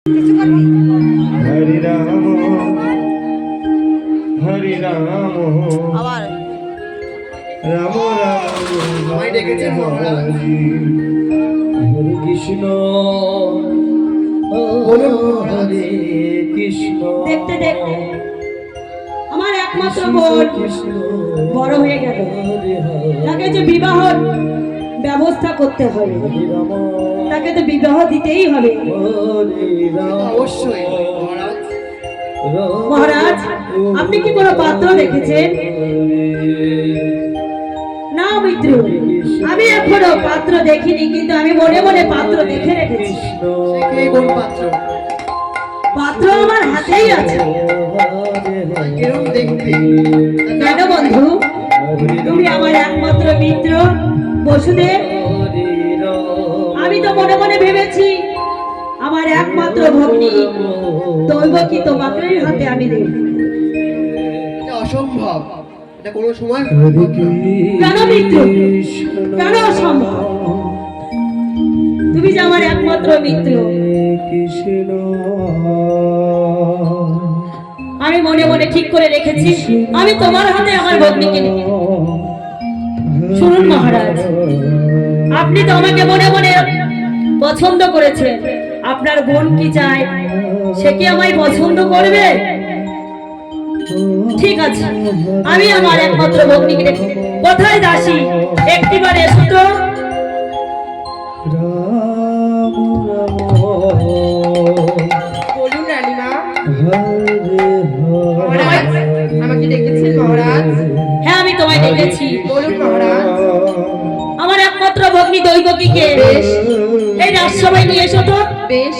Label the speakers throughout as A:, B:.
A: হরি রাম হরি রাম
B: আবার
A: রাম রাম
C: আমায় ডেকেছেন মহারাজ।
A: হরে কৃষ্ণ হরে কৃষ্ণ।
B: দেখতে দেখতে আমার একমাত্র বোন বড় হয়ে গেল। তাকে যে বিবাহ ব্যবস্থা করতে হবে, তাকে তো বিবাহ দিতেই হবে।
C: অবশ্যই মহারাজ।
B: মহারাজ, আপনি কি কোনো পাত্র দেখেছেন? না মিত্র, আমি এখনো পাত্র দেখিনি, কিন্তু আমি মনে মনে পাত্র দেখে রেখেছি।
C: সে কোন পাত্র?
B: পাত্র আমার হাতেই আছে।
C: কিরম দেখতে?
B: কেন বন্ধু, তুমি আমার একমাত্র মিত্র বসুদেব। আমি তো মনে মনে ভেবেছি আমার একমাত্র ভগ্নী দৈবকী তোমাকেই হাতে আমি দেব।
C: এটা অসম্ভব, এটা কোনো সময়
B: কেন মিত্র, কেন অসম্ভব? তুমি যে আমার একমাত্র মিত্র।
A: কৃষ্ণ
B: আমি মনে মনে ঠিক করে রেখেছি আমি তোমার হাতে আমার ভগ্নীকে দেব। শুনুন মহারাজ, আপনি তো আমাকে মনে মনে পছন্দ করেছেন। আপনার বোন কি চায়, সে কি আমায় পছন্দ করবে? ঠিক আছে, আমি আমার একমাত্র ভগ্নীকে দেব। কোথায় দাসী, একটিবার এসো তো।
D: বলুন রানীমা। মহারাজ, আমাকে ডেকেছেন মহারাজ?
B: হ্যাঁ, আমি তোমায় ডেকেছি।
D: বলুন মহারাজ।
B: আমার একমাত্র ভগ্নী দৈবকীকে
D: বেশ।
B: এই রাজসভায় নিয়ে এসো তো।
D: বেশ,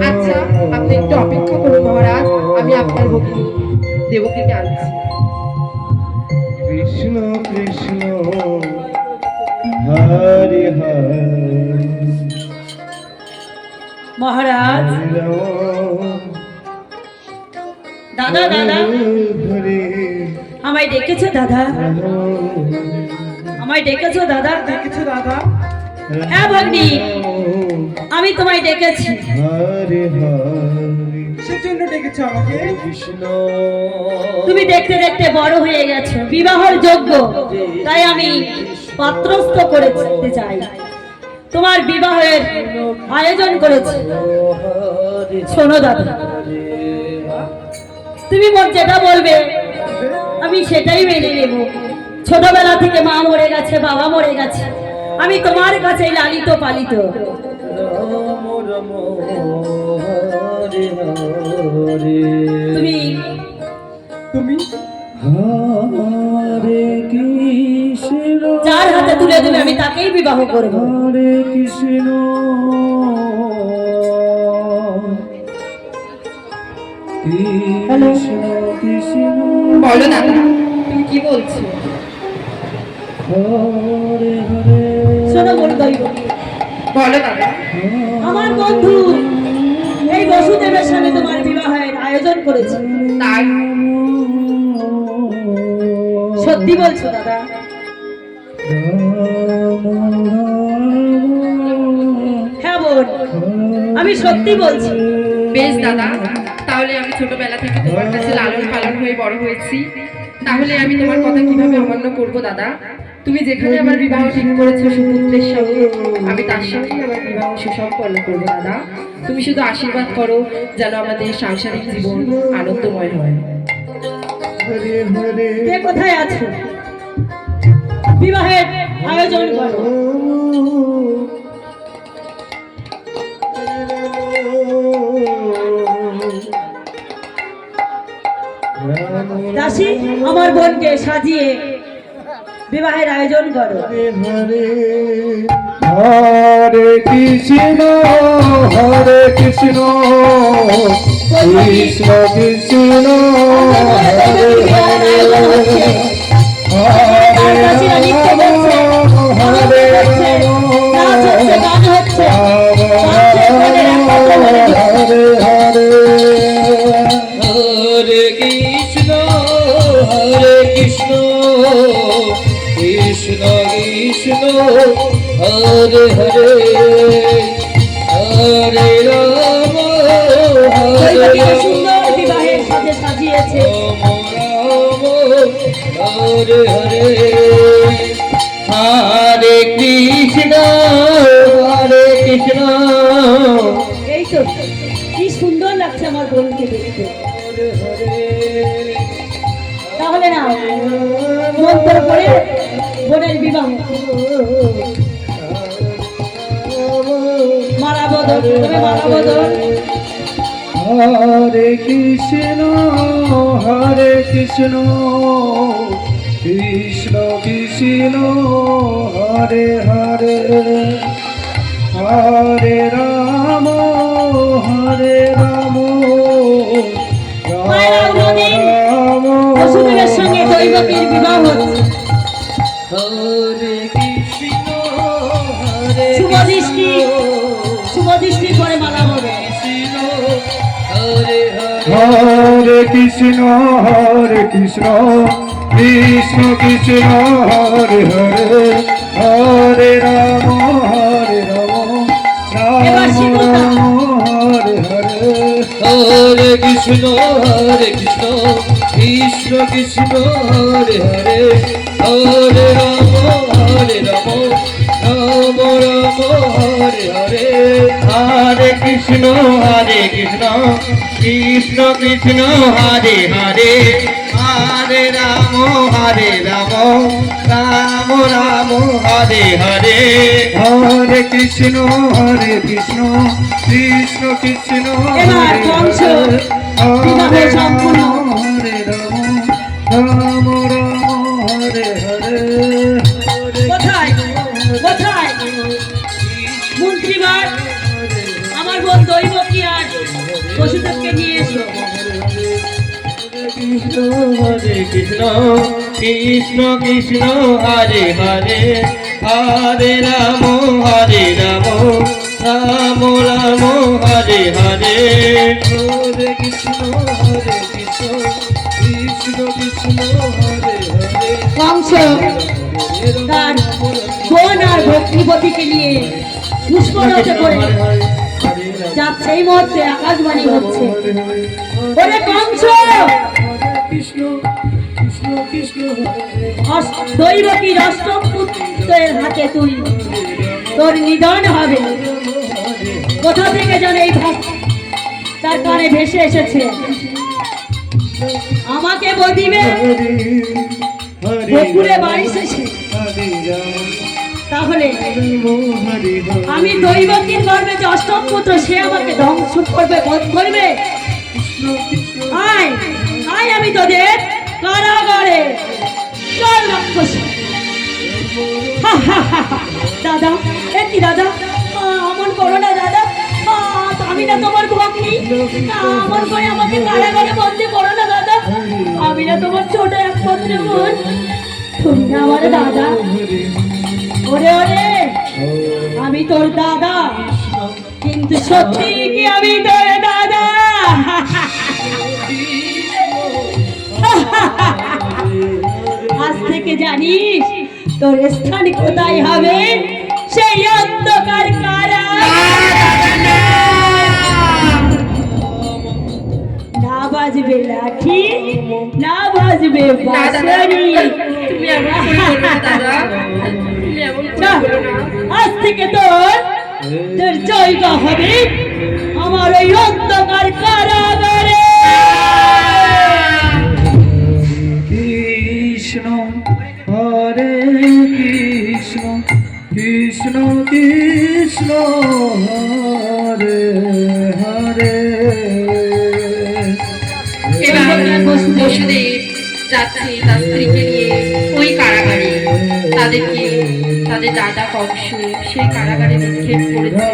D: আচ্ছা, আপনি একটু অপেক্ষা করুন মহারাজ, আমি আপনার ভগ্নী দেবকীকে আনছি।
A: কৃষ্ণ কৃষ্ণ হরে হরে
B: মহারাজ, দাদা দাদা,
A: হরে
B: আমায় ডেকেছো দাদা? আমায় ডেকেছো দাদা?
D: কিছু দাদা?
B: হ্যাঁ ভগ্নী, আমি তোমায় ডেকেছি।
A: হরে হরে
D: কিসের জন্য ডেকেছো আমাকে?
A: কৃষ্ণ
B: তুমি দেখতে দেখতে বড় হয়ে গেছো, বিবাহের যোগ্য, তাই আমি পাত্রস্থ করতে চাই। তোমার বিবাহের আয়োজন করেছি। শোনো দাদা, তুমি যেটা বলবে আমি সেটাই মেনে নেব। ছোটবেলা থেকে মা মরে গেছে, বাবা মরে গেছে, আমি তোমার কাছে লালিত পালিত।
A: রাম রাম হরে হরে
B: তুমি
D: তুমি
A: হরে কৃষ্ণ
B: যার হাতে তুলে দেবে আমি তাকেই বিবাহ করব।
A: হরে কৃষ্ণ কৃষ্ণ কৃষ্ণ
D: বলো না, তুমি কি বলছো?
A: হরে হরে
B: শোনো বলো দৈবকী,
D: বলো দাদা।
B: আমার বন্ধু এই বসুদেবের সাথে তোমার বিবাহের আয়োজন করেছে।
D: তাই?
B: সত্যি বলছো দাদা? হ্যাঁ বোন, আমি সত্যি বলছি।
D: বেশ দাদা, তাহলে আমি ছোটবেলা থেকে তোমার কাছে লালন পালন হয়ে বড় হয়েছি, তাহলে আমি তোমার কথা কিভাবে অমান্য করব দাদা? তুমি যেখানে আমার বিবাহ ঠিক করেছো সুপুত্রের সঙ্গে, আমি তার সঙ্গেই আমার বিবাহ সুসম্পন্ন করবো দাদা। তুমি শুধু আশীর্বাদ করো যেন আমাদের সাংসারিক জীবন আনন্দময় হয়।
A: হরে হরে
B: কে কোথায় আছো? বিবাহের আয়োজন করো। দাসী, আমার বোনকে সাজিয়ে বিবাহের আয়োজন করো।
A: হরে হরে কৃষ্ণ হরে কৃষ্ণ কৃষ্ণ কৃষ্ণ হরে হরে হরে কৃষ্ণ কৃষ্ণ কৃষ্ণ হরে হরে হরে রাম
B: দৈবকীকে সুন্দর বিবাহের সাথে সাজিয়েছে।
A: হরে হরে হরে কৃষ্ণ হরে কৃষ্ণ
B: এই তো কি সুন্দর লাগছে আমার বোনকে দেখতে।
A: হরে হরে
B: তাহলে না মন্ত্র করে বোনের বিবাহ মালা বদল, তবে মালা বদল।
A: হরে কৃষ্ণ কৃষ্ণ কৃষ্ণ হরে হরে হরে রাম
B: মায়ের নদীর বসুদেবের সঙ্গে দৈবকীর বিবাহ হচ্ছে।
A: হরে কৃষ্ণ হরে
B: শুভদৃষ্টি শুভদৃষ্টি করে মালা বদল।
A: হরে হরে কৃষ্ণ কৃষ্ণ কৃষ্ণ হরে হরে হরে রাম
B: এবার শিবতা।
A: হরে হরে হরে কৃষ্ণ কৃষ্ণ কৃষ্ণ হরে হরে হরে রাম রাম রাম হরে হরে হরে কৃষ্ণ কৃষ্ণ কৃষ্ণ হরে হরে হরে রাম রাম রাম হরে হরে হরে কৃষ্ণ কৃষ্ণ কৃষ্ণ
B: এবার কংস বিবাহ সম্পূর্ণ।
A: হরে রাম হরে হরে
B: কোথায় কোথায় মন্ত্রীবার আমার বোন দৈবকী আর বসুদেবকে নিয়ে এসো।
A: হরে কৃষ্ণ কৃষ্ণ কৃষ্ণ হরে হরে হরে রাম রাম রাম হরে হরে হরে কৃষ্ণ কৃষ্ণ কৃষ্ণ হরে হরে
B: কংস তার বোন আর ভক্তিপতিকে নিয়ে পুষ্পরথে করে যাচ্ছে। এই মুহূর্তে আকাশবাণী হচ্ছে, ওরে কংস
A: কৃষ্ণ কৃষ্ণ কৃষ্ণ
B: দৈবকীর অষ্টম পুত্রের হাতে তুই তোর নিধন হবে। কোথা থেকে যেন এই ভাষা তার কানে ভেসে এসেছে। আমাকে বদিবে বকুলে বাড়ি শেষে, তাহলে আমি দৈবকীর গর্বে যে অষ্টম পুত্র সে আমাকে ধ্বংস করবে, বধ করবে। আয় আয় আমি তোদের কারাগারে চল রাক্ষসী। দাদা কি দাদা অমন করো না দাদা, আমি না তোমার ভগ্নী, আমার করে আমাকে কারাগারে বন্দি করো না দাদা, আমি না তোমার ছোট একমাত্র বোন, তুমি না আমার দাদা। ওরে ওরে আমি তোর দাদা, কিন্তু সত্যি কি আমি তোর দাদা? আজ থেকে জানিস তোর স্থান কোথায় হবে, সেই অন্ধকার কারা। না বাজবে লাঠি, না বাজবে বাঁশি।
D: তুমি এমন করে বলো না দাদা, তুমি এমন করে বলো না।
B: আজ থেকে তোর জায়গা হবে আমার ওই অন্ধকার কারাগারে।
A: কৃষ্ণ হরে কৃষ্ণ কৃষ্ণ কৃষ্ণ হরে হরে
D: এবার বসুদেব যাচ্ছে তার স্ত্রীকে নিয়ে ওই কারাগারে। তাদেরকে তাদের দাদা কংস সেই কারাগারে নিক্ষেপ করেছে।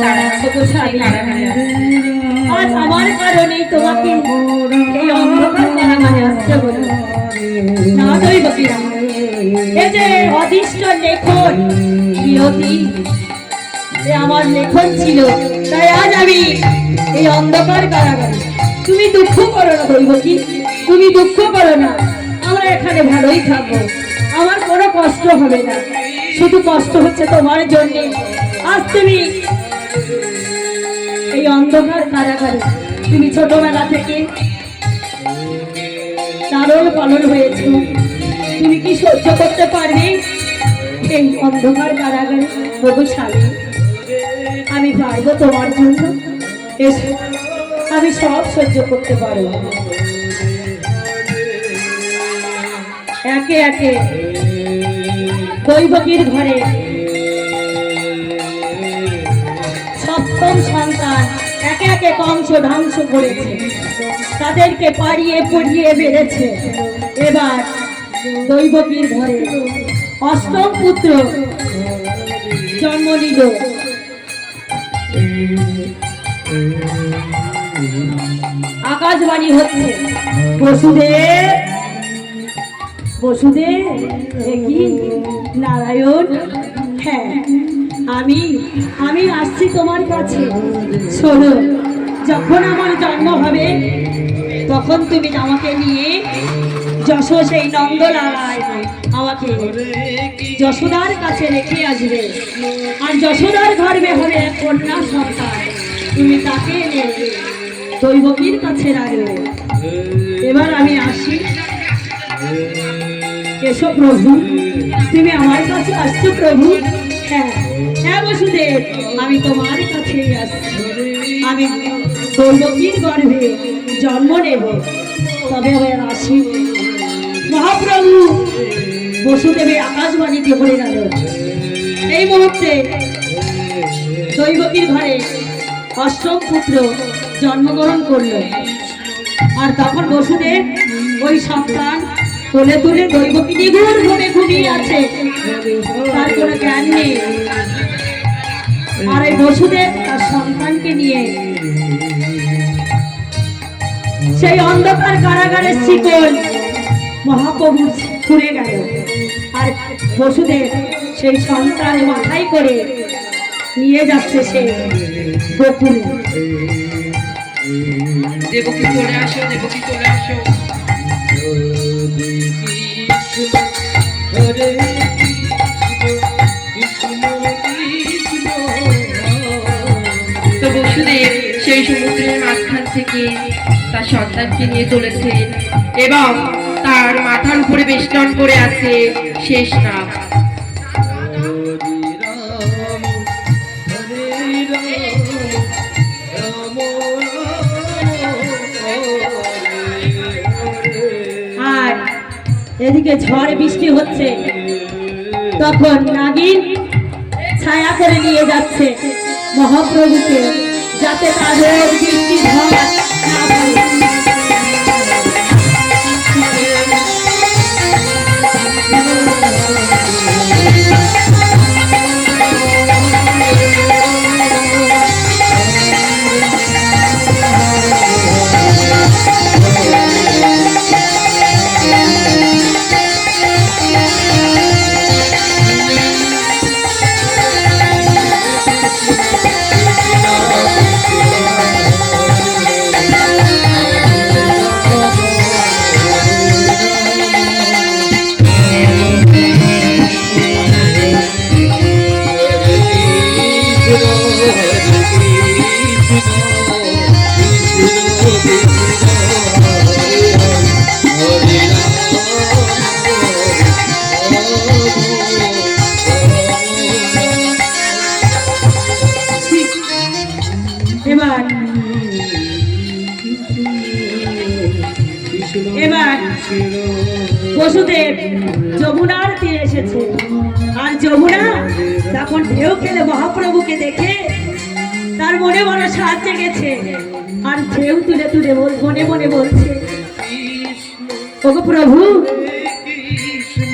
D: তারা সেই কারাগারে আছে।
B: আজ আমার কারণেই তোমাকে এই অন্ধকার কারাগারে আসতে বলো না দৈবকীরা। এই যে অদৃষ্ট লেখন নিয়তি, এ আমার লেখন ছিল, তাই আজ আমি এই অন্ধকার কারাগারে। তুমি দুঃখ করো না দৈবকী, তুমি দুঃখ করো না, আমরা এখানে ভালোই থাকবো, আমার কোনো কষ্ট হবে না। শুধু কষ্ট হচ্ছে তোমার জন্যে। আজ তুমি এই অন্ধকার কারাগারে তুমি ছোটবেলা থেকে লালন পালন হয়েছ, তুমি কি সহ্য করতে পারবে এই অন্ধকার কারাগারে? বহু স্বামী, আমি পারবো তোমার জন্য, এসো, আমি সব সহ্য করতে পারবো। একে একে দৈবকীর ঘরে সপ্তম সন্তান একে একে কংস ধ্বংস করেছে, তাদেরকে পাড়িয়ে পড়িয়ে বেড়েছে। এবার দৈবকীর ঘরে অষ্টম পুত্র জন্ম নিল। আকাশবাণী হচ্ছে, বসুদেব বসুদেব, এ কি নারায়ণ? হ্যাঁ, আমি আসছি তোমার কাছে। শোনো, যখন আমার জন্ম হবে তখন তুমি আমাকে নিয়ে সেই নন্দলালায় আমাকে যশোদার কাছে রেখে আসবে, আর যশোদার গর্ভে হবে এক কন্যা সন্তান, তুমি তাকে এনে দৈবকীর কাছে রাখবে। এবার আমি আসি। এসো প্রভু, তুমি আমার কাছে আসছো প্রভু। হ্যাঁ হ্যাঁ বসুদেব, আমি তোমার কাছেই আসছি। আমি দৈবকীর গর্ভে জন্ম নেব, তবে এবার আসি। মহাপ্রভু বসুদেবের আকাশবাণীতে বলে গেল। এই মুহূর্তে দৈবকীর ঘরে অষ্টম পুত্র জন্মগ্রহণ করলো, আর তখন বসুদেব ওই সন্তান কোলে তুলে দৈবকী নিগুড় ঘুমে ঘুমিয়ে আছে, তার কোনো জ্ঞান নেই। আর এই বসুদেব তার সন্তানকে নিয়ে সেই অন্ধকার কারাগারের শিকল মহাপ্রভু খুলে গেল, আর বসুদেব সেই সন্তান মাথায় করে নিয়ে যাচ্ছে সে গোকুলে।
D: দেবকী চলে আসো, দেবকী চলে আসো। তো বসুদেব সেই সমুদ্রের মাঝখান থেকে তার সন্তানকে নিয়ে চলেছেন এবং তার মাথার উপরে বেষ্টন করে আছে শেষ নাগ।
B: আর এদিকে ঝড় বৃষ্টি হচ্ছে, তখন নাগিন ছায়া করে নিয়ে যাচ্ছে মহাপ্রভুকে, যাতে তাদের বৃষ্টি ঝড় না পড়ে। এবার বসুদেব যমুনার তীরে এসেছে, আর যমুনা তখন ঢেউ খেলে মহাপ্রভুকে দেখে তার মনে বড় সাজ জেগেছে, আর ঢেউ তুলে তুলে মনে মনে বলছে, ওগো প্রভু,
A: কৃষ্ণ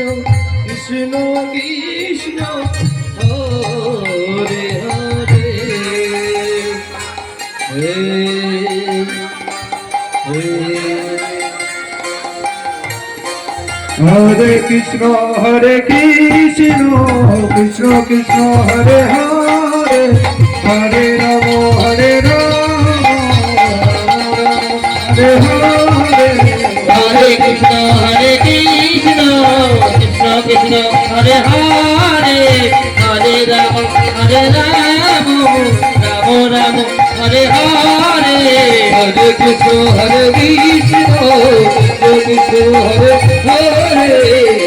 A: কৃষ্ণ কৃষ্ণ হরে হরে হরে কৃষ্ণ কৃষ্ণ কৃষ্ণ হরে হরে, হরে রাম হরে রাম, হরে হরে,
E: হরে কৃষ্ণ কৃষ্ণ কৃষ্ণ হরে হরে, হরে রাম রাম রাম হরে হরে
A: হরে কৃষ্ণ হরে কৃষ্ণ কৃষ্ণ হরে হরে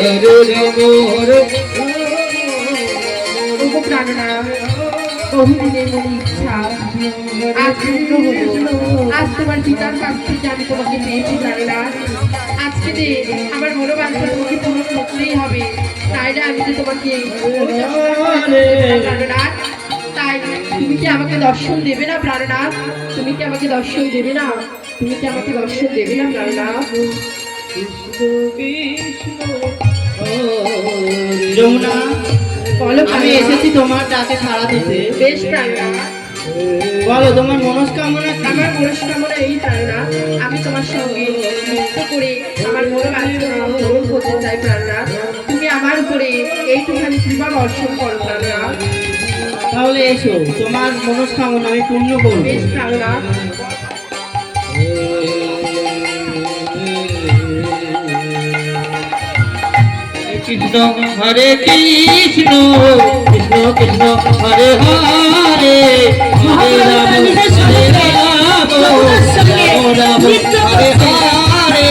A: হরে রাম হরে
D: ওগো প্রাণনাথ, বহুদিনের মনে ইচ্ছা আজ পূর্ণ হলো। আজ তোমার পিতার কাছ থেকে আমি তোমাকে পেয়েছি প্রাণনাথ। আজকে যে আমার মনোবাঞ্ছা তোমাকে পূরণ করতেই হবে, তাই না আমি যে তোমাকে প্রাণনাথ। তাই তুমি কি আমাকে দর্শন দেবে না প্রাণনাথ? তুমি কি আমাকে দর্শন দেবে না? তুমি কি আমাকে দর্শন দেবে না প্রাণনাথ?
E: যমুনা,
D: বলো
E: আমি
D: প্রাণনাথ।
E: এসেছি তোমার ডাকে সাড়া দিতে।
D: বেশ প্রাণনাথ,
E: বলো তোমার মনস্কামনা কি?
D: আমার মনস্কামনা এই প্রাণনাথ, আমি তোমার সঙ্গে নৃত্য করে আমার মনোবাঞ্ছা পূরণ করতে চাই প্রাণনাথ। তুমি আমার উপরে এইটুখানি কৃপা বর্ষণ করো প্রাণনাথ।
E: তাহলে এসো, তোমার মনস্কামনা আমি পূর্ণ করবো।
D: বেশ প্রাণনাথ।
E: কৃষ্ণ হরে কৃষ্ণ কৃষ্ণ কৃষ্ণ হরে হরে হরে রাম হরে রাম রাম রাম হরে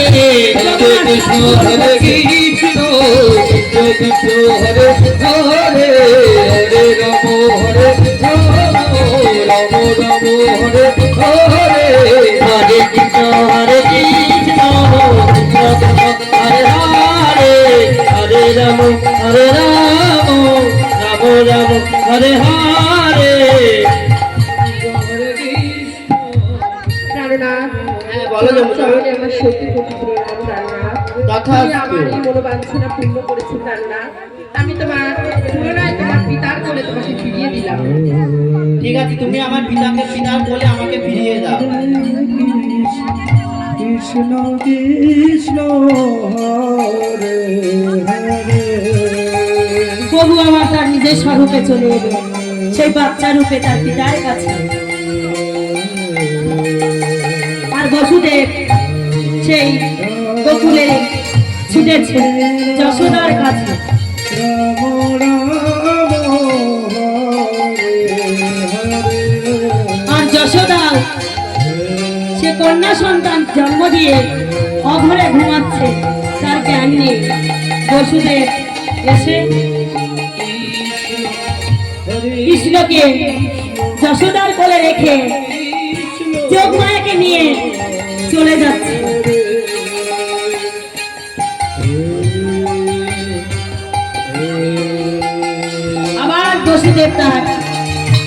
E: হরে
A: কৃষ্ণ হরে কৃষ্ণ কৃষ্ণ হরে হরে হরে রাম হরে রাম রাম রাম হরে হরে
E: হরে কৃষ্ণ হরে কৃষ্ণ কৃষ্ণ কৃষ্ণ হরে হরে হরে রাম হরে রাম রাম রাম হরে হরে।
D: প্রাণনাথ,
E: বলো যমুনা।
D: চরণে আমার সত্যি কোটি প্রণাম প্রাণনাথ।
E: তথাস্তু।
D: তুমি আমার এই মনোবাঞ্ছনা পূর্ণ করেছো প্রাণনাথ। আমি তোমার পুনরায় তোমার পিতার কোলে তোমাকে ফিরিয়ে দিলাম।
E: ঠিক আছে, তুমি আমার পিতার বলে আমাকে ফিরিয়ে দাও।
A: কৃষ্ণ কৃষ্ণ হরে হরে
B: প্রভু আমার তার নিজের স্বরূপে চলে এলো, সেই বাচ্চা রূপে তার পিতার কাছে। আর বসুদেব সেই গোকুলে ছুটেছে যশোদার কাছে।
A: রাম রাম হরে হরে
B: আর যশোদা সে কন্যা সন্তান জন্ম দিয়ে অঘরে ঘুমাচ্ছে, তার জ্ঞান নেই। বসুদেব এসে কৃষ্ণকে যশোদার কোলে রেখে যোগমায়াকে নিয়ে চলে যাচ্ছে। আবার বসুদেব তার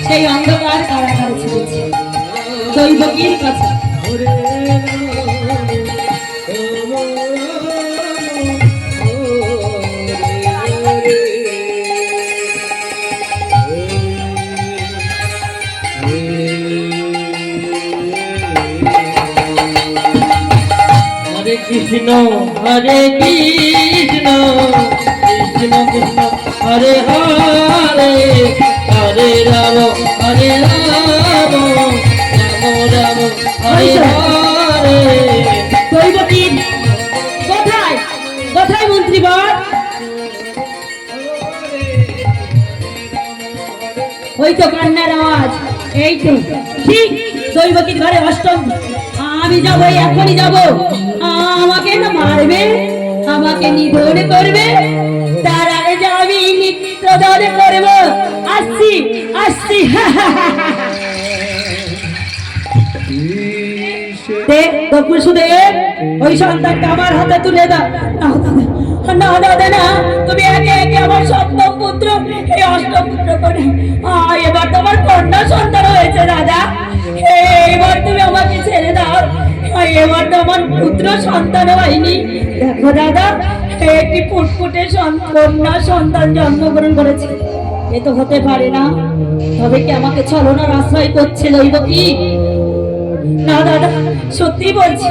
B: সেই অন্ধকার কারাগারে ছুটেছে দৈবকীর কাছে।
E: হরে কৃষ্ণ হরে কৃষ্ণ কৃষ্ণ কৃষ্ণ হরে হরে হরে রাম হরে রাম রাম রাম হরে হরে।
B: দৈবকীর কোথায় কোথায় মন্ত্রীবর? ওই তো কান্নার আওয়াজ, এই তো ঠিক দৈবকীর ঘরে অষ্টম। আমি যাবো, এখনই যাবো। আমাকে না মারবে, আমাকে নিধন করবে, তার আগে যে আমি নিত্যদান করবো। আসছি আসছি। দেখ বসুদেব, ওই সন্তানটা আমার হাতে তুলে দাও। না না না না, তুমি একে একে আমার সপ্তম পুত্র, এই অষ্টম পুত্র করে এবার তোমার কন্যা সন্তান হয়েছে দাদা। এবার তুমি আমাকে ছেড়ে দাও, এবার তো আমার পুত্র সন্তান হয়নি। দেখো দাদা, একটি ফুটফুটে কন্যা সন্তান জন্মগ্রহণ করেছে, এ তো হতে পারে না। তবে কি আমাকে ছলনার আশ্রয় করছে দৈবকী? না দাদা, সত্যি বলছি,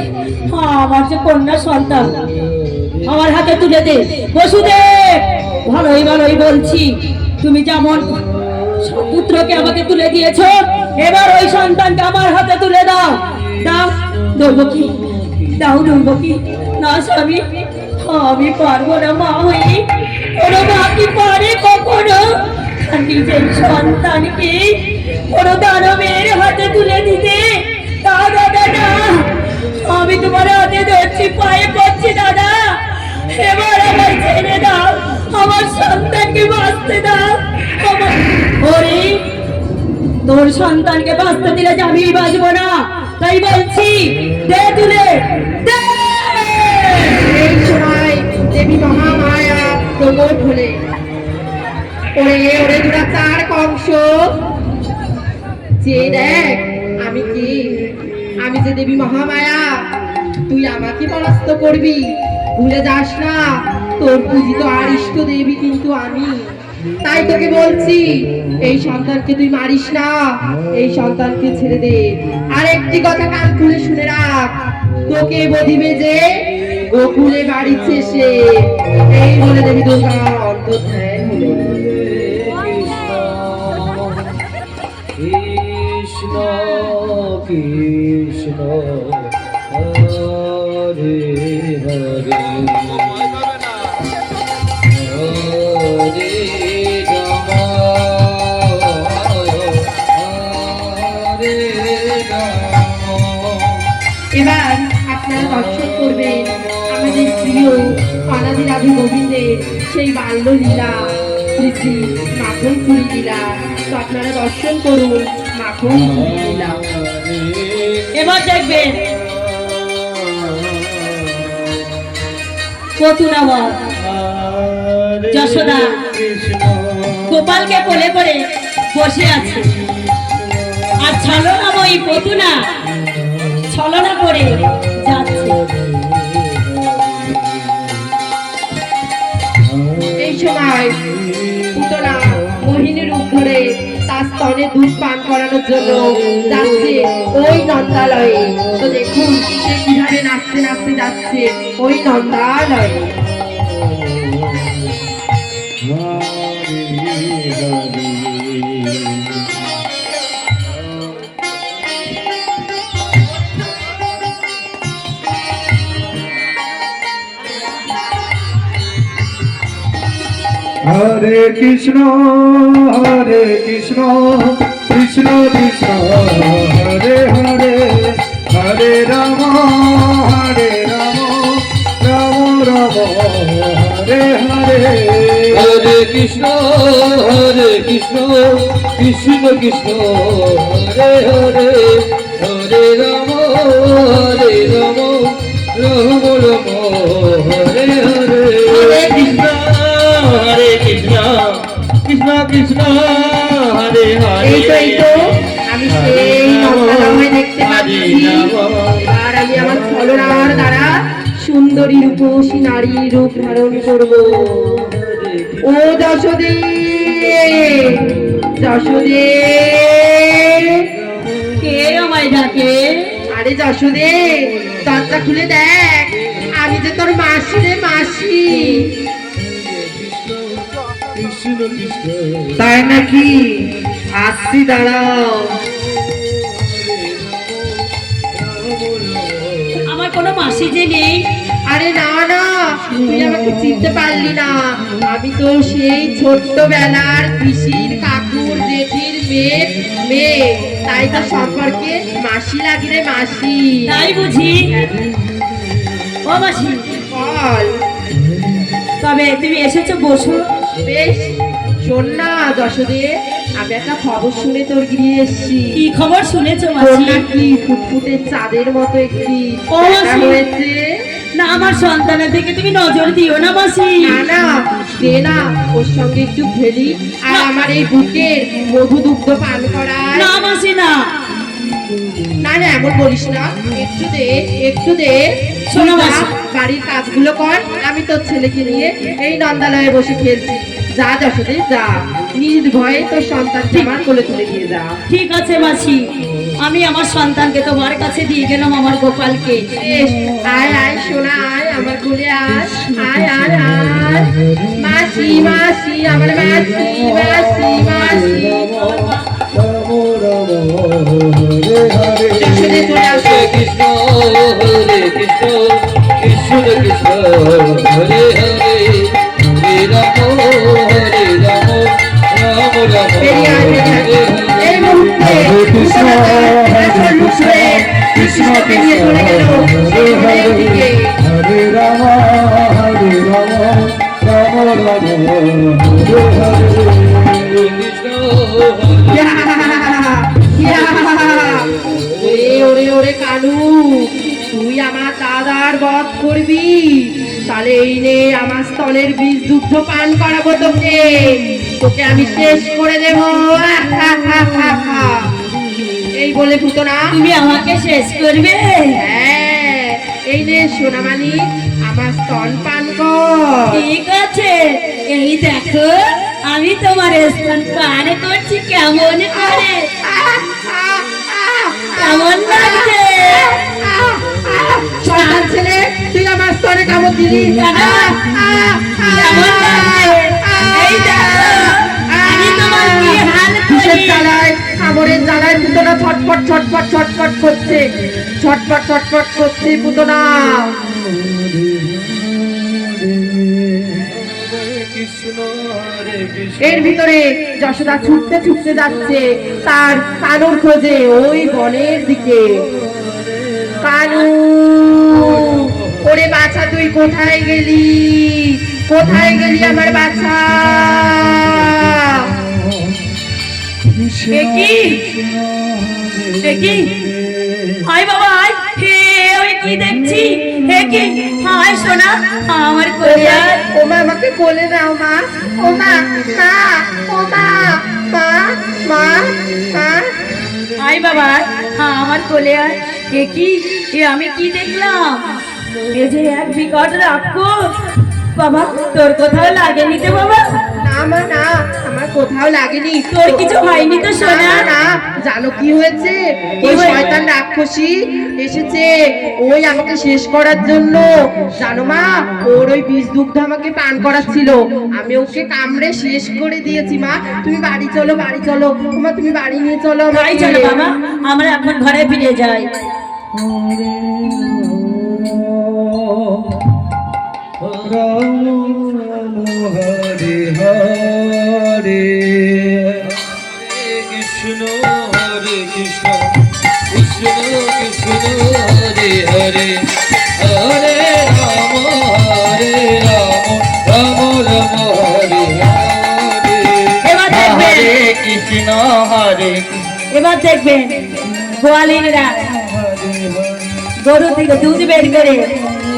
B: আমার যে কন্যা সন্তান আমার হাতে তুলে দে বসুদেব। ভালোই ভালোই বলছি, তুমি যেমন পুত্রকে আমাকে তুলে দিয়েছো, এবার ওই সন্তানকে আমার হাতে তুলে দাও। দাও দৈবকী, দাও দৈবকী। না স্বামী, আমি পারবো না মা হই। কোনো মা কি পারে কখনো নিজের সন্তানকে কোনো দানবের হাতে তুলে দিতে। না দাদা না, আমি তোমার হাতে ধরছি, পায়ে পড়ছি দাদা, এবার আমার ছেড়ে দাও, আমার সন্তানকে বাঁচতে দাও। ওরে, তোর সন্তানকে বাঁচতে দিলে যে আমি বাঁচবো না, তাই বলছি দে তুলে দে।
D: এই সময় দেবী মহামায়া প্রকট হলে, ওরে ওরে দুরা চার কংস, যে দেখ আমি কি, আমি যে দেবী মহামায়া, তুই আমাকে পরাস্ত করবি, ভুলে যাস না তোর পূজিত আর ইষ্ট দেবী কিন্তু আমি। তাই তোকে বলছি এই সন্তানকে তুই মারিস না, এই সন্তানকে ছেড়ে দে। আর একটি কথা কান খুলে শুনে রাখ, তোকে বধিবে যে গোকুলে বাড়িছে সে। এই বলে দেবী দুর্গা অন্তর্ধান হলেন।
A: কৃষ্ণ কৃষ্ণ হরে হরে হরে রাম হরে রাম।
D: এবার আপনারা দর্শন করবেন আমাদের প্রিয় অনাদিরাধি গোবিন্দের সেই বাল্য লীলা, শ্রী শ্রী মাখন পুরী লীলা। তো আপনারা দর্শন করুন মাখন পুরী লীলা।
B: এবার দেখবেন পতুনাবত যশোদা গোপালকে কোলে করে বসে আছে, আর ছলনাময়ী পতুনা ছলনা করে যাচ্ছে।
D: এই সময় পুতনা মোহিনী রূপ ধরে তার স্তনে দুধ পান করানোর জন্য যাচ্ছে ওই নন্দালয়ে। তো দেখুন সে কিভাবে নাচতে নাচতে যাচ্ছে ওই নন্দালয়ে।
A: হরে কৃষ্ণ কৃষ্ণ কৃষ্ণ হরে হরে হরে রাম রাম রাম হরে হরে। হরে কৃষ্ণ কৃষ্ণ কৃষ্ণ হরে হরে হরে রাম রাম রাম হরে হরে। হরে কৃষ্ণ কৃষ্ণ কৃষ্ণ হরে হরে।
D: এই তো আমি সেই নন্দালয়ে দেখতে পাচ্ছি। আর আমি আমার ছলনার দ্বারা সুন্দরী রূপসী নারী রূপ ধারণ করব। ও যশোদে যশোদে,
B: কে আমায় ডাকে?
D: আরে যশোদে দরজা খুলে দেখ, আমি যে তোর মাসি রে মাসি। তাই নাকি? আসছি, দাঁড়াও।
B: আমার কোনো মাসি যে নেই।
D: আরে না না, তুই আমাকে চিনতে পারলি না। আমি তো সেই ছোট্টবেলার পিসির কাকুর জেঠির মেয়ে। তাই তো সম্পর্কে মাসি লাগি রে মাসি।
B: তাই বুঝি? ও মাসি,
D: বল।
B: তবে তুমি এসেছো, বসো।
D: বেশ, শোন না যশোদে, আমি একটা খবর শুনে তোর গিয়ে এসছি।
B: কি খবর শুনেছো
D: তোর
B: মাসি?
D: নাকি ফুটফুটে চাঁদের মতো একটি
B: ও
D: বেটা
B: মাসি।
D: হয়েছে।
B: না, আমার সন্তানের দিকে তুমি নজর দিও না মাসি।
D: না না, দে না, ওর সঙ্গে একটু খেলি আর আমার এই বুকের মধু দুগ্ধ পান করায়।
B: না মাসি না।
D: না না, এমন বলিস না, একটু দে একটু দে।
B: শোনো
D: তুই যা,
B: মাসি।
D: বাড়ির কাজগুলো কর, আমি তোর ছেলেকে নিয়ে এই নন্দালয়ে বসে খেলছি। যা যশোদে যা, নির্ভয়ে তোর সন্তানকে আমার কোলে তুলে দিয়ে যা।
B: ঠিক আছে মাসি, আমি আমার সন্তানকে তোমার কাছে দিয়ে গেলাম, আমার গোপালকে।
D: বেশ, আয় আয় সোনা, আয় আমার কোলে আয়, আয় আয় আয়। মাসি মাসি, আমার মাসি মাসি মাসি। যশোদে চলে আসো।
A: কৃষ্ণ কৃষ্ণ কৃষ্ণ হরে হরে হরে রাম রাম রাম
D: বেরিয়ে আয়, বেরিয়ে আয়। এই মুহূর্তে ওরে কালু, তুই আমার দাদার বধ করবি, তাহলে এই নে আমার স্তনের বীজ দুগ্ধ পান করাবো তোকে, তোকে আমি শেষ করে দেবো। এই বলে পুতনা,
B: তুমি আমাকে শেষ করবে?
D: হ্যাঁ, এই নে সোনামানি, আমার স্তন পান কর।
B: ঠিক আছে, এই দেখো আমি তোমার স্তন পান করছি, কেমন করে, কেমন লাগছে?
D: শয়তান ছেলে, তুই আমার স্তনে কামড় দিলি।
B: কেমন লাগছে? এই দেখো আমি তোমার কি হাল
D: কিসের
B: করি।
D: জ্বালায়, কামড়ের জ্বালায় পুতনা ছটফট ছটফট ছটফট করছে, ছটফট ছটফট করছে পুতনা।
A: কৃষ্ণ হরে কৃষ্ণ
D: এর ভিতরে যশোদা ছুটতে ছুটতে যাচ্ছে তার কানুর খোঁজে ওই বনের দিকে। কানু, ওরে বাছা, তুই কোথায় গেলি, কোথায় গেলি আমার বাছা?
B: এ কি? এ কি? হায় বাবা, হায়, হে ওই কি দেখছি, হে কি, হায় সোনা আমার কোলে।
D: ও মা, আমাকে কোলে নাও মা, ও মা, মা, ও মা, মা, মা, মা।
B: হায় বাবা, আমার কোলে আয়। এ কি, এ আমি কি দেখলাম? এ যে এক বিকট রাক্ষস। বাবা তোর কোথাও লাগেনি তো বাবা?
D: না মা, না, আমার কোথাও লাগেনি।
B: তোর কিছু হয়নি তো সোনা?
D: না, না, জানো কি হয়েছে?
B: কি
D: ওই
B: হয়েছে?
D: শয়তান রাক্ষসী এসেছে ওই আমাকে শেষ করার জন্য। জানো মা, ওর ওই বীজ দুগ্ধ আমাকে পান করাচ্ছিল, আমি ওকে কামড়ে শেষ করে দিয়েছি। মা, তুমি বাড়ি চলো, বাড়ি চলো মা, তুমি বাড়ি নিয়ে চলো
B: তাই
D: আমাকে।
B: চলো বাবা, আমরা এখন ঘরে ফিরে যাই।
A: রাম রাম হরে হরে কৃষ্ণ হরে কৃষ্ণ কৃষ্ণ কৃষ্ণ হরে হরে হরে রাম রাম রাম হরে হরে।
B: এবার দেখবেন,
A: কৃষ্ণ হরে
B: এবার দেখবেন গোয়ালিনীরা গরু থেকে দুধ বের করে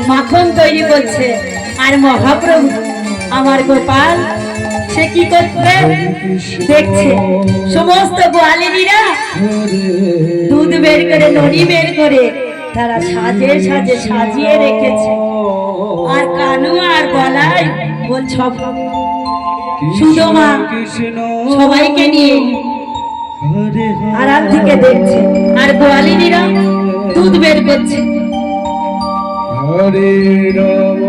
B: মাখন তৈরি করছে, আর মহাপ্রভু আমার গোপাল সে কি করছে দেখছে। সমস্ত গোয়ালিনীরা দুধ বের করে, নড়ি বের করে তারা সাজে সাজে সাজিয়ে রেখেছে, আর কানু আর গলায় বোন সব সুদমা সবাইকে নিয়ে আড়াল থেকে দেখছে, আর গোয়ালিনীরা দুধ বের করছে।
A: হরে রাম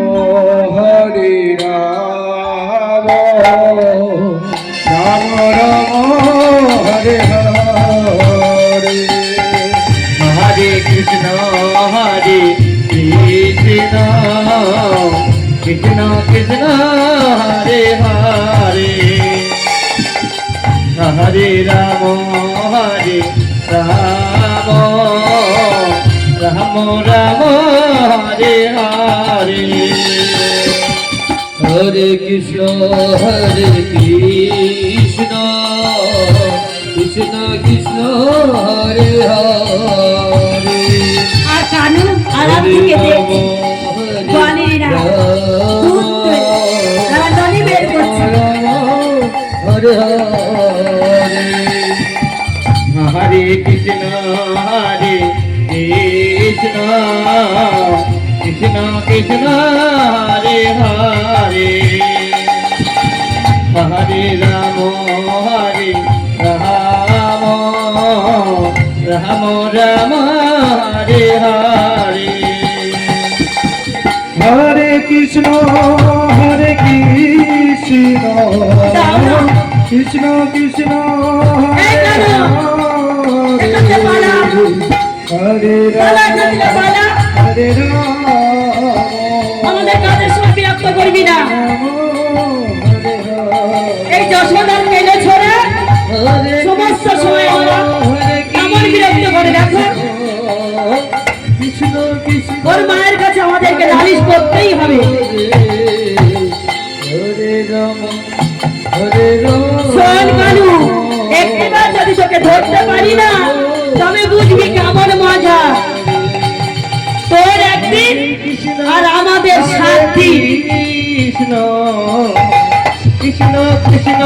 A: রাম রাম হরে হরে হরে কৃষ্ণ হরে কৃষ্ণ কৃষ্ণ কৃষ্ণ হরে হরে হরে রাম রাম রাম রাম হরে হরে হরে কৃষ্ণ কৃষ্ণ কৃষ্ণ হরে হরে।
B: আর কানু আড়াল থেকে দেখছে গোয়ালিনীরা দুধ তারা নড়ি বের করছে।
A: হরে হরে হরে কৃষ্ণ কৃষ্ণ কৃষ্ণ কৃষ্ণ হরে হরে হরে রাম রাম রাম রাম হরে হরে হরে কৃষ্ণ কৃষ্ণ কৃষ্ণ কৃষ্ণ
B: এই কানু, এখান থেকে পালা,
A: হরে
B: পালা, এখান থেকে পালা।
A: হরে রাম
B: আমাদের কাজের সময় বিরক্ত করবি না। এই যশোদার মেলে ছড়ে সমস্ত সময় ওরা এমন বিরক্ত করে, দেখো
A: কৃষ্ণ কৃষ্ণ
B: ওর মায়ের কাছে আমাদেরকে নালিশ করতেই হবে।
A: হরে রাম হরে রাম
B: শোন কানু, একটিবার যদি তোকে ধরতে পারি না তবে বুঝবি কেমন মজা।
A: কৃষ্ণ কৃষ্ণ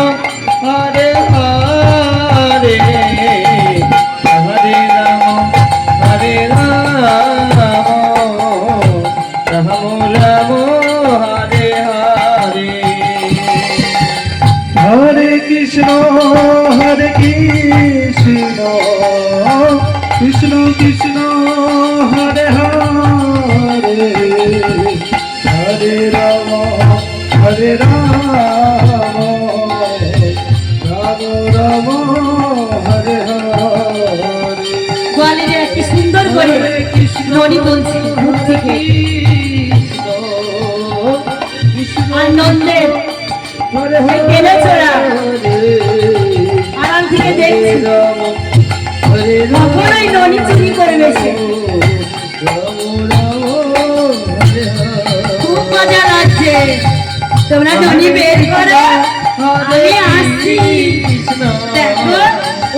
A: হরে হরে হরে রাম রাম রাম হরে হরে হরে কৃষ্ণ কৃষ্ণ কৃষ্ণ হরে হরে হরে রাম রাম রাম হরে হরে
B: গোয়ালিনের একটি সুন্দর করে ননি বলছি দূর থেকে আর নন্দের ওই কেনা চোরা আড়াল থেকে দেখছি কখন ওই ননি চুরি করে বেশে খুব মজা লাগছে তোমরা ননি বের করো আমি আসছি দেখো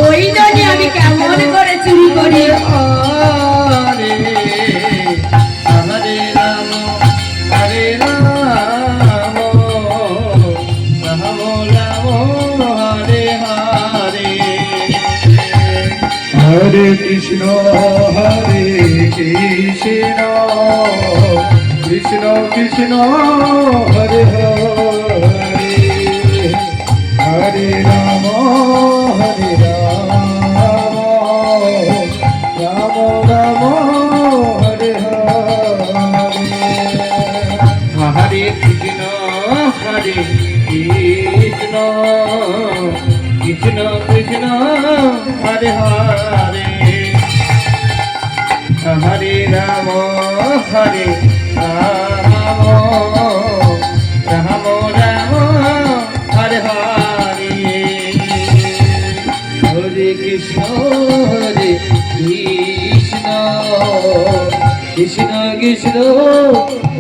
B: ওই ননি আমি কেমন করে চুরি করি
A: হরে রাম রাম রাম হরে হরে হরে কৃষ্ণ কৃষ্ণ কৃষ্ণ হরে হরে হরে রাম রাম রাম হরে হরে হরে কৃষ্ণ কৃষ্ণ কৃষ্ণ হরে হরে হরে রাম রাম রাম হরে হরে হরে কৃষ্ণ কৃষ্ণ কৃষ্ণ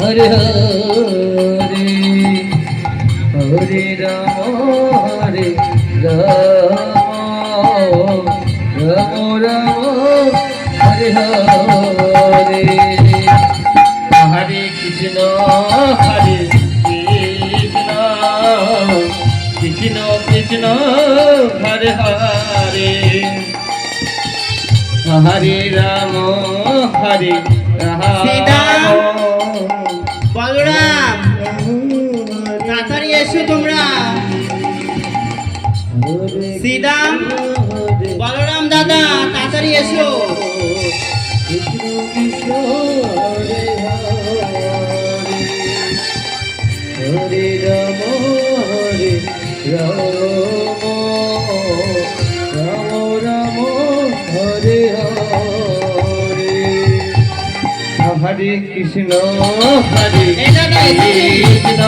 A: হরে হরে হরে রাম রাম রাম হরে হরে হরে কৃষ্ণ কৃষ্ণ কৃষ্ণ হরে হরে হরে রাম
E: শ্রীরাম, বলরাম তাড়াতাড়ি এসো তোমরা। শ্রীরাম, বলরাম দাদা তাড়াতাড়ি এসো।
A: কৃষ্ণ কৃষ্ণ হরে হরে রাম রাম রাম হরে হরে হরে কৃষ্ণ
E: এটা তো
A: কৃষ্ণ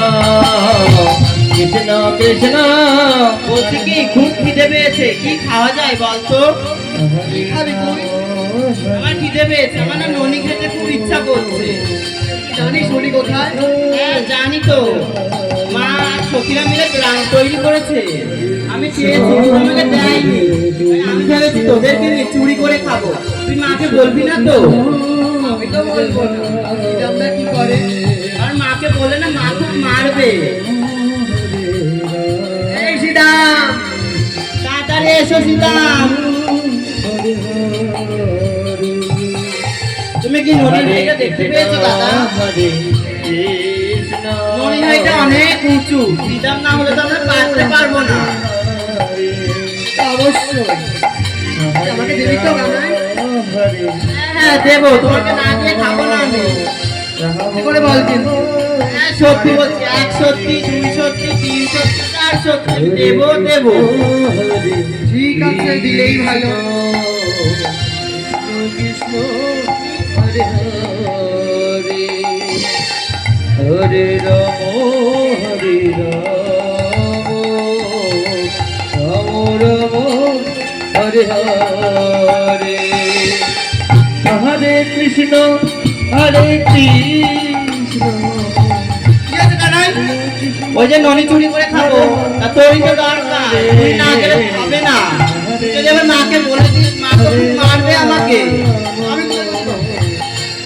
A: কৃষ্ণ কৃষ্ণ
E: বলছি কি খুব খিদে পেয়েছে, কি খাওয়া যায় বলতো?
C: কি খাবি তুই?
E: আমার খিদে পেয়েছে, আমার না ননি খেতে খুব ইচ্ছা করছে।
C: জানিস ননি কোথায়?
E: হ্যাঁ জানি তো, মা আর সখীরা মিলে গ্রাম তৈরি করেছে। আমি চেয়েছি তুই আমাকে দেয়নি, তাই আমি ভেবেছি তোদেরকে নিয়ে চুরি করে খাবো। তুই মাকে বলবি না তো?
C: আমি তো বলবো না। আমরা কি করে?
E: আর মাকে বলে না, মা খুব মারবে। এই সীতাম, তাড়াতাড়ি এসো সীতাম। তুমি কি নদীর ভাইটা দেখতে পেয়েছো দাদা? নদীর ভাইটা অনেক উঁচু, সীতাম না হলে তো আমরা পারতে পারবো না।
C: অবশ্যই আমাকে দিবি তো গানায়?
E: হ্যাঁ দেবো, তোমাকে না দিয়ে খাবো না আমি।
C: কি করে বল কিন্তু?
E: হ্যাঁ সত্যি বলছি, 1 সত্যি, 2 সত্যি, 3 সত্যি, 4 সত্যি, আমি দেবো দেবো।
C: ঠিক আছে, দিলেই ভালো।
A: কৃষ্ণ হরে হরে হরে রাম রাম রাম হরে হরে হরে কৃষ্ণ কৃষ্ণ
E: কি আছে কানাই? ওই যে ননি চুরি করে খাবো, তা তোরই তো দরকার। তুই না গেলে হবে না। তুই যদি আবার মাকে বলে দিস, মা তো খুব মারবে আমাকে।
C: আমি কি করবো?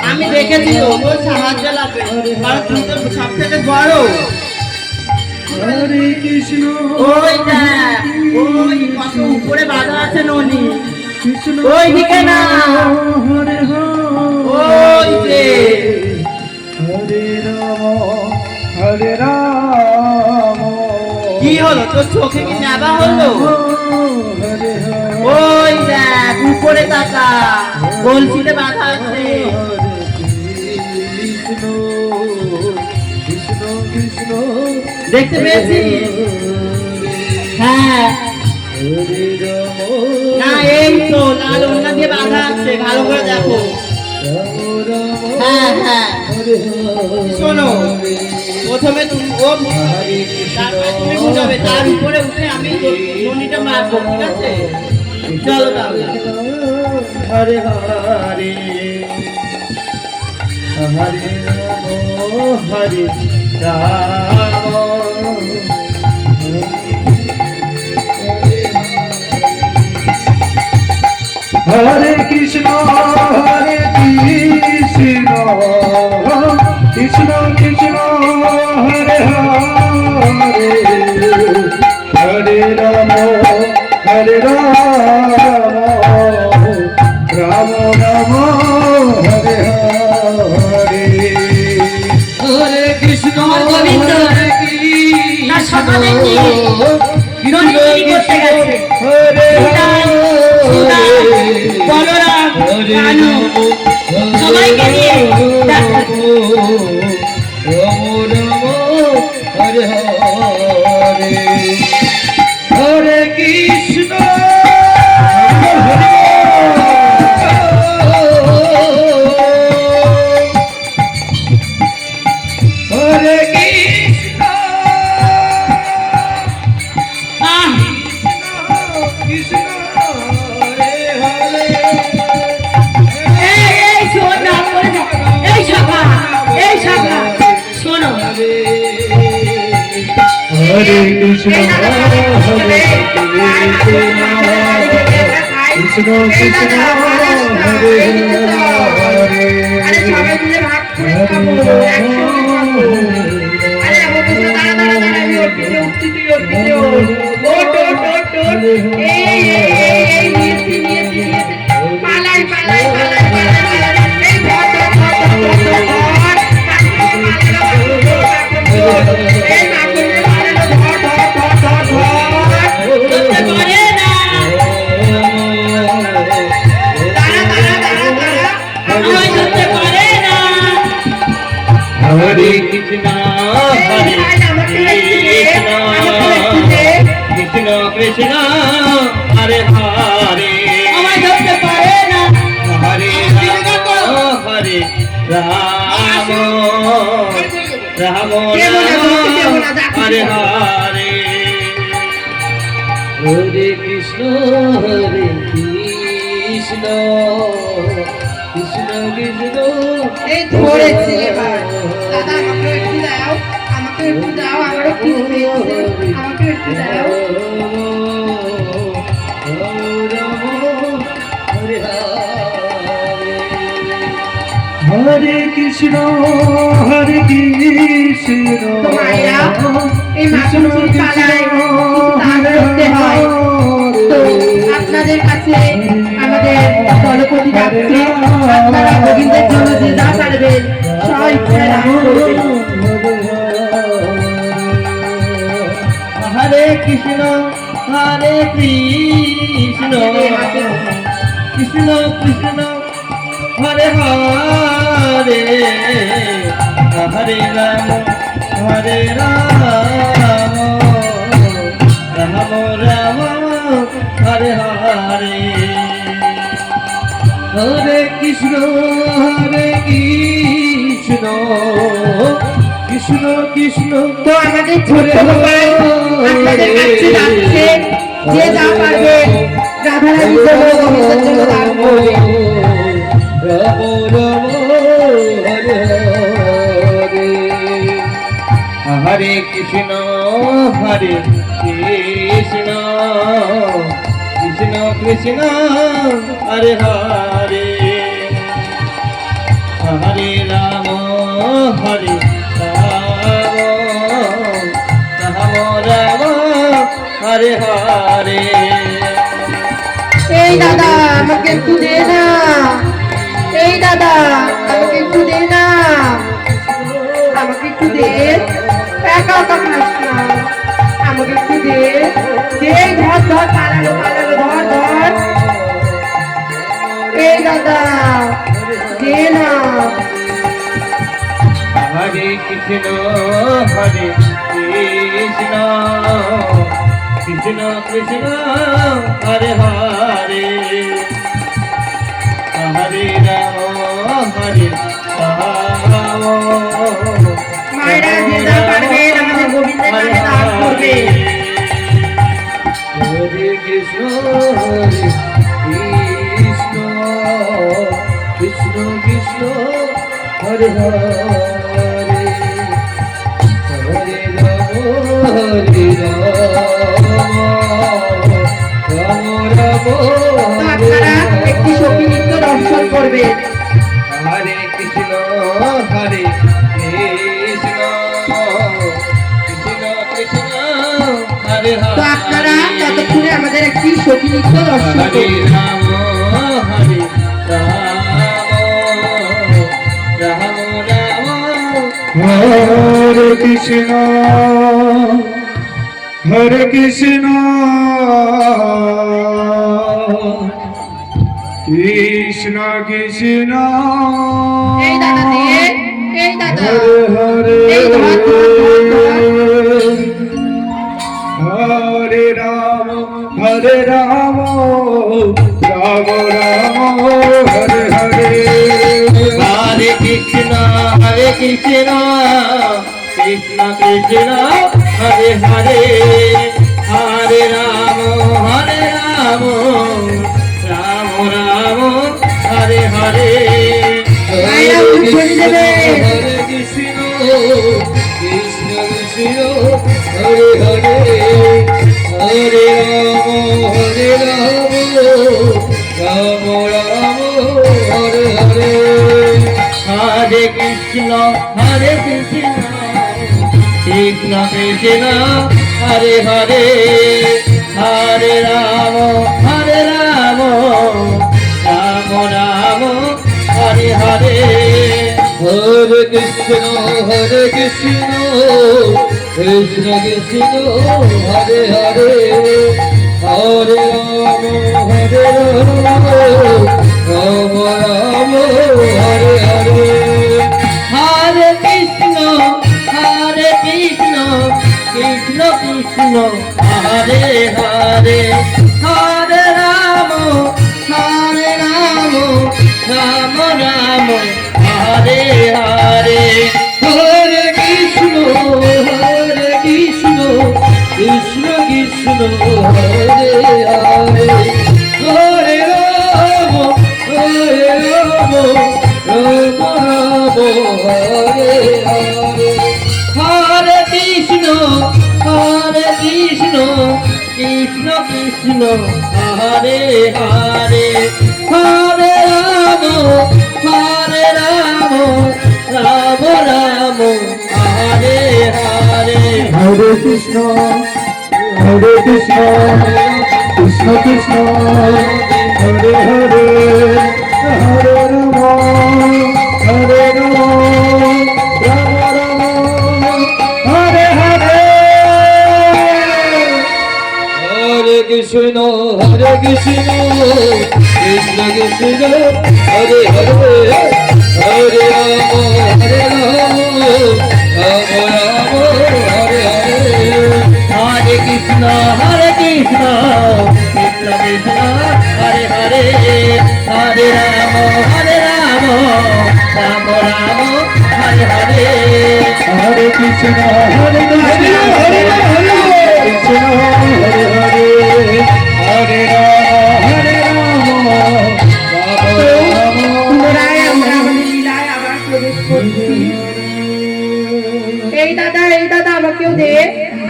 E: আমি দেখেছি তো, তোর সাহায্য লাগবে, কারণ তুই তো সব থেকে বড়।
A: হরে কৃষ্ণ
E: ওই দেখ, ওই কত উপরে বাঁধা আছে ননি,
A: কৃষ্ণ
E: ওই দিকে না,
A: হরে
E: ওই যে।
A: হরে হরে রাম
E: কি হলো তোর চোখে কি নেবা হলো?
A: হরে
E: ওই দেখ উপরে তাকা, বলছিতে বাঁধা আছে।
A: কৃষ্ণ কৃষ্ণ কৃষ্ণ
E: দেখতে পেয়েছিস? হ্যাঁ,
A: হরে রাম
E: না এই তো লাল ওড়না দিয়ে বাঁধা আছে, ভালো করে দেখো। হ্যাঁ হ্যাঁ,
A: হরে
E: শোনো, প্রথমে তুমি ও বুঝাবে, তারপরে তুমি বুঝাবে, তার উপরে উঠে আমি ননিটা মারবো, ঠিক আছে? চলো তাহলে।
A: হরে হরে হরে রাম হরে রাম হরে কৃষ্ণ হরে কৃষ্ণ কৃষ্ণ কৃষ্ণ হরে হরে হরে রাম হরে রাম রাম রাম হরে হরে হরে কৃষ্ণ
B: আমার গোবিন্দ
A: হরে
B: না সকালে কি ননি চুরি করতে গেছে।
A: হরে
B: বলরাম কানু সবাইকে নিয়ে ডাক্তার
A: হরে হরে হরে কৃষ্ণ হরে কৃষ্ণ কৃষ্ণ হরে হরে
B: এই শোন না করে যা এই শাখা শোনো
A: হরে কৃষ্ণ হরে কৃষ্ণ কৃষ্ণ হরে হরে
D: আরে সবাই মিলে ভাগ করে খাবো, একসঙ্গে খাবো। আরে দাঁড়া, আমি উঠতে তুই উঠতে ওঠ, এই নিয়েছি, পালাই, এই ধর, এই না করলে পারে না,
B: করতে পারে না
D: দাঁড়া।
B: আমায় ধরতে পারে না
A: হরে কৃষ্ণ হরে কৃষ্ণ কৃষ্ণ হরে হরে
B: আমায় ধরতে পারে না
A: হরে রাম হরে রাম রাম হরে হরে হরে কৃষ্ণ হরে কৃষ্ণ কৃষ্ণ কৃষ্ণ
D: এই ধরেছি এবার। দাদা আমাকে একটু দাও, আমারও খিদে পেয়েছে, আমাকে একটু দাও।
A: হরে কৃষ্ণ হরে কৃষ্ণ
D: তো মায়েরা, এই মাতৃ পালায় দান করতে হয়। তো আপনাদের কাছে আমাদের দলপতি ডাকছে, আপনারা গোবিন্দের জন্য যে যা পারবেন স্ব ইচ্ছায় দান করবেন।
A: হরে কৃষ্ণ হরে কৃষ্ণ কৃষ্ণ কৃষ্ণ হরে হরে হরে রাম হরে রাম রাম রাম হরে হরে হরে কৃষ্ণ কৃষ্ণ কৃষ্ণ কৃষ্ণ
D: তো আমাদের ছোট্ট গোপাল আপনাদের কাছে যাচ্ছে, যে যা পারবেন রাধারানী জন্য গোবিন্দের জন্য দান করবেন।
A: রাম রাম হরে হরে হরে কৃষ্ণ কৃষ্ণ কৃষ্ণ কৃষ্ণ হরে হরে হরে রাম রাম
D: দাদা আমাকে একটু দে না, আমাকে একটু দে, একা একা খাস না, আমাকে একটু দে, দে, ধর ধর, পালালো পালালো, ধর ধর, এই দাদা দে না।
A: হরে কৃষ্ণ হরে কৃষ্ণ কৃষ্ণ কৃষ্ণ হরে হরে হরে রাম হরে রাম
D: মায়েরা যে যা পারবেন আমাদের গোবিন্দের নামে দান করবে।
A: হরে কৃষ্ণ হরে কৃষ্ণ কৃষ্ণ কৃষ্ণ হরে হরে হরে রাম হরে রাম রাম
D: তো আপনারা একটি সখী নৃত্য দর্শন করবেন।
A: হরে কৃষ্ণ হরে কৃষ্ণ কৃষ্ণ কৃষ্ণ হরে
D: তো আপনারা ততক্ষণে আমাদের একটি সখী নৃত্য দর্শন
A: হরে
D: করবেন।
A: রাম হরে রাম রাম রাম
F: হরে কৃষ্ণ হরে কৃষ্ণ কৃষ্ণ কৃষ্ণ
D: এই দাদা দিয়ে, এই দাদা,
F: হরে হরে
D: এই ধর ধর ধর ধর।
F: হরে রাম রাম রাম হরে হরে
A: হরে কৃষ্ণ কৃষ্ণ কৃষ্ণ কৃষ্ণ হরে হরে হরে রাম রাম রাম হরে হরে
D: মায়েরা উঠে দেবে।
A: হরে কৃষ্ণ কৃষ্ণ কৃষ্ণ হরে হরে হরে রাম রাম রাম হরে হরে হরে কৃষ্ণ কৃষ্ণ কৃষ্ণ হরে হরে হরে রাম রাম রাম হরে হরে হরে কৃষ্ণ কৃষ্ণ কৃষ্ণ হরে হরে হরে রাম রাম রাম হরে হরে হরে কৃষ্ণ কৃষ্ণ কৃষ্ণ কৃষ্ণ হরে হরে হরে রাম রাম রাম হরে হরে হরে কৃষ্ণ কৃষ্ণ কৃষ্ণ কৃষ্ণ হরে হরে হরে রাম রাম রাম হরে হরে হরে কৃষ্ণ কৃষ্ণ কৃষ্ণ হরে হরে হরে রাম রাম রাম হরে হরে
F: হরে কৃষ্ণ কৃষ্ণ কৃষ্ণ হরে হরে হরে রাম রাম রাম হরে হরে
A: হরে কৃষ্ণ কৃষ্ণ কৃষ্ণ হরে হরে হরে রাম রাম রাম হরে হরে হরে কৃষ্ণ কৃষ্ণ কৃষ্ণ হরে হরে হরে রাম রাম রাম হরে হরে
F: হরে কৃষ্ণ কৃষ্ণ হরে হরে হরে রাম
D: পুনরায় আমরা আমাদের লীলায় আবার প্রবেশ করছি। এই দাদা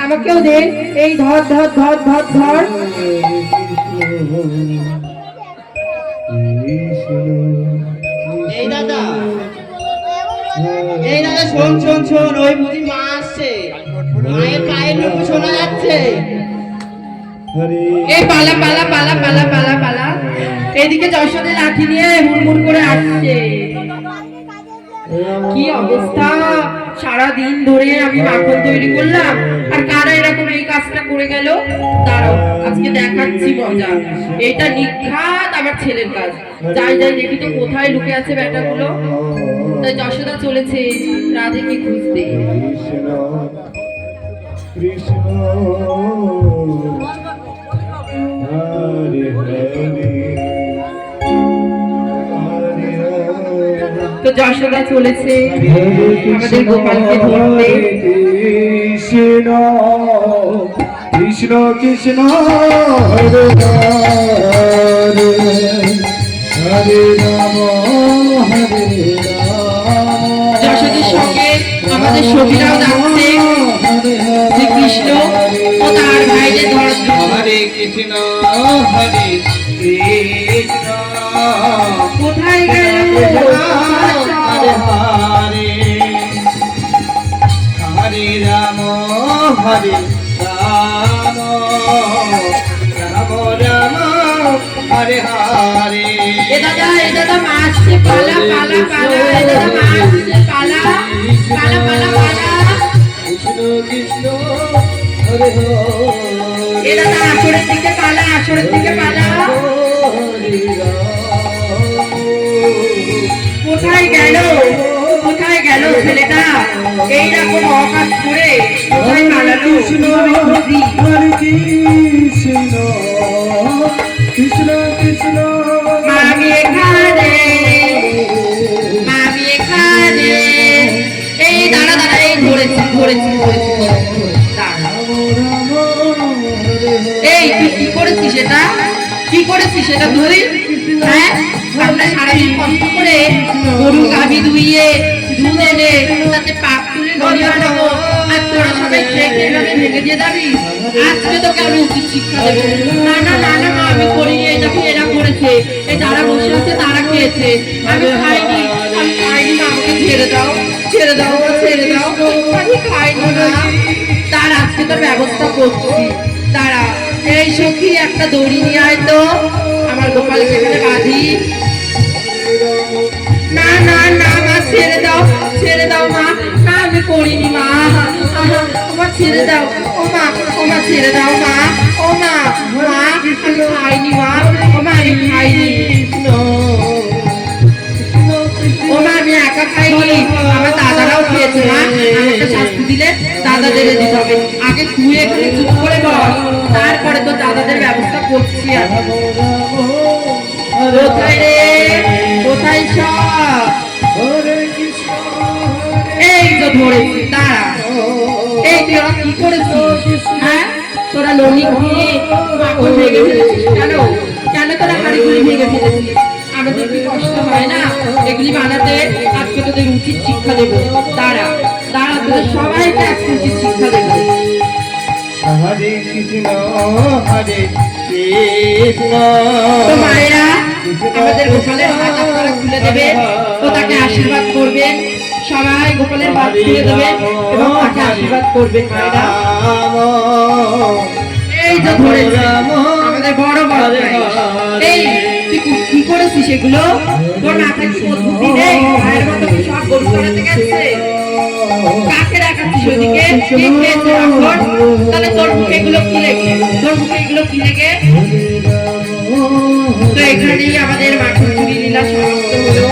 D: আমাকেও দে, এই ধর ধর ধর ধর ধর।
E: এই দাদা শোন ওই বুঝি মা আসছে, মায়ের পায়ের নুপু শোনা যাচ্ছে।
D: এই পালা পালা পালা পালা পালা পালা, এদিকে যশোদের লাঠি নিয়ে হুড়মুড় করে আসছে। কি অবস্থা, সারা দিন ধরে আমি মাখন তৈরি করলাম আর কারা এরকম এই কাজটা করে গেল। দাঁড়াও, আজকে দেখাচ্ছি মজা। এটা নিখাত আমার ছেলের কাজ। যাই যাই দেখি তো কোথায় লুকে আছে ব্যাটাগুলো। তাই যশোদা চলেছে রাধেকে খুঁজতে।
F: কৃষ্ণ হরে হরে
D: তো যশোদা চলেছে আমাদের গোপালকে ধরতে।
F: কৃষ্ণ কৃষ্ণ কৃষ্ণ হরে হরে হরে রাম হরে রাম।
D: যশোদের সঙ্গে আমাদের সখীরাও যাচ্ছে যে কৃষ্ণ ও তার ভাইদের ধরার জন্য।
A: হরে কৃষ্ণ হরে কৃষ্ণ
D: কোথায় গেল?
A: হরে হরে হরে রাম হরে রাম রাম রাম হরে হরে।
D: এ দাদা মাসছে, পালা পালা পালা, এ দাদা মাসছে, পালা পালা পালা পালা।
A: কৃষ্ণ কৃষ্ণ হরে হরে।
D: এ দাদা আসরের দিকে পালা, আসরের দিকে পালা। কোথায় গেল, কোথায় গেল ছেলেটা? এইরকম অকাজ করে কোথায় পালালো? কিভাবে খুঁজি?
F: হরে কৃষ্ণ কৃষ্ণ কৃষ্ণ
D: মামি এখানে, মামি এখানে। এই দাঁড়া দাঁড়া, এই ধরেছি ধরেছি ধরেছি ধরেছি। দাঁড়া। এই তুই কি করেছিস সেটা? কি করেছিস সেটা তুই? হ্যাঁ, আমরা সারাদিন কষ্ট করে গরু গাভী ধুইয়ে দুধ এনে তাতে পাক তুলে ঘরে বানাবো, আর তোরা সবাই খেয়ে খেয়ে এভাবে ভেঙে দিয়ে যাবি। আজকে তোকে আমি উচিত শিক্ষা দেবো। না না না না মা, আমি করিনি, এটাকে এরা করেছে। এই যারা বসে আছে তারা খেয়েছে, আমি খাইনি, আমি খাইনি। মা আমাকে ছেড়ে দাও, ছেড়ে দাও, ছেড়ে দাও, আমি খাইনি না। তার আজকে তোর ব্যবস্থা করছি, দাঁড়া। এই সখী একটা দড়ি নিয়ে আয় তো, আমার গোপালকে এখানে বাঁধি। না না না মা, ছেড়ে দাও, ছেড়ে দাও মা। না আমি করিনি মা, আমার ছেড়ে দাও। ও মা, ও মা ছেড়ে দাও মা। ও মা, মা আমি খাইনি মা। ও মা আমি খাইনি। ও মা আমি একা খাইনি, আমার দাদারাও খেয়েছে মা। আমাকে শাস্তি দিলে দাদাদের দিতে হবে। আগে তুই এখানে চুপ করে বল, তারপরে তো দাদাদের ব্যবস্থা করছি আমি। কোথায় রে, কোথায় সব? এই তো ধরেছি, দাঁড়া। এই তুই ওরা কি করেছিস? হ্যাঁ, তোরা লনি খেয়ে মাখন ভেঙে ফেলেছিস কেন? কেন তোরা হাড়িগুলি ভেঙে ফেলেছিস? আমাদের কি কষ্ট হয় না এগুলি বানাতে? আজকে তোদের উচিত শিক্ষা দেবো। দাঁড়া দাঁড়া, তোদের সবাইকে আজকে উচিত শিক্ষা দেবো।
A: হরে কৃষ্ণ হরে কৃষ্ণ।
D: তো মায়েরা আমাদের গোপালের হাত আপনারা খুলে দেবেন ও তাকে আশীর্বাদ করবেন। সবাই গোপালের হাত খুলে দেবেন এবং তাকে আশীর্বাদ করবেন মায়েরা। এই যে ধরেছে আমাদের বড় বড় ভাই। এই তুই কি করেছিস এগুলো? তোর মাথায় কি বুদ্ধি নেই? ভাইয়ের মতো কি সব গরু চড়াতে গেছে? কাকে দেখাচ্ছিস ওদিকে? কে খেয়েছে এখন? তাহলে তোর মুখে এগুলো কি লেগে? তোর মুখে এগুলো কি লেগে? তো এখানেই আমাদের মাখন চুরি লীলা সমাপ্ত হলো।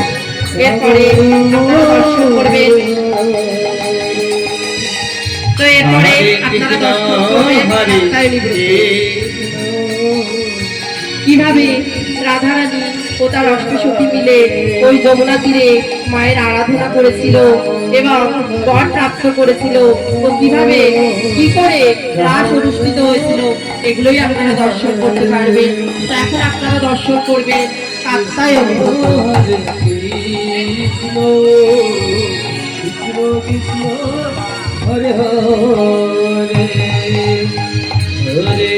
D: এরপরে আপনারা দর্শন করবেন। তো এরপরে আপনারা দর্শন করবেন রাস্তায় নিবে। কিভাবে রাধারানী ও তার অষ্টসখী মিলে ওই যমুনা তীরে মায়ের আরাধনা করেছিল এবং বর প্রাপ্ত করেছিল, ও কিভাবে কি করে রাস অনুষ্ঠিত হয়েছিল, এগুলোই আপনারা দর্শন করতে পারবেন। তো এখন আপনারা দর্শন করবেন কাত্তায় অনুভূত।
A: হরে কৃষ্ণ কৃষ্ণ কৃষ্ণ হরে হরে হরে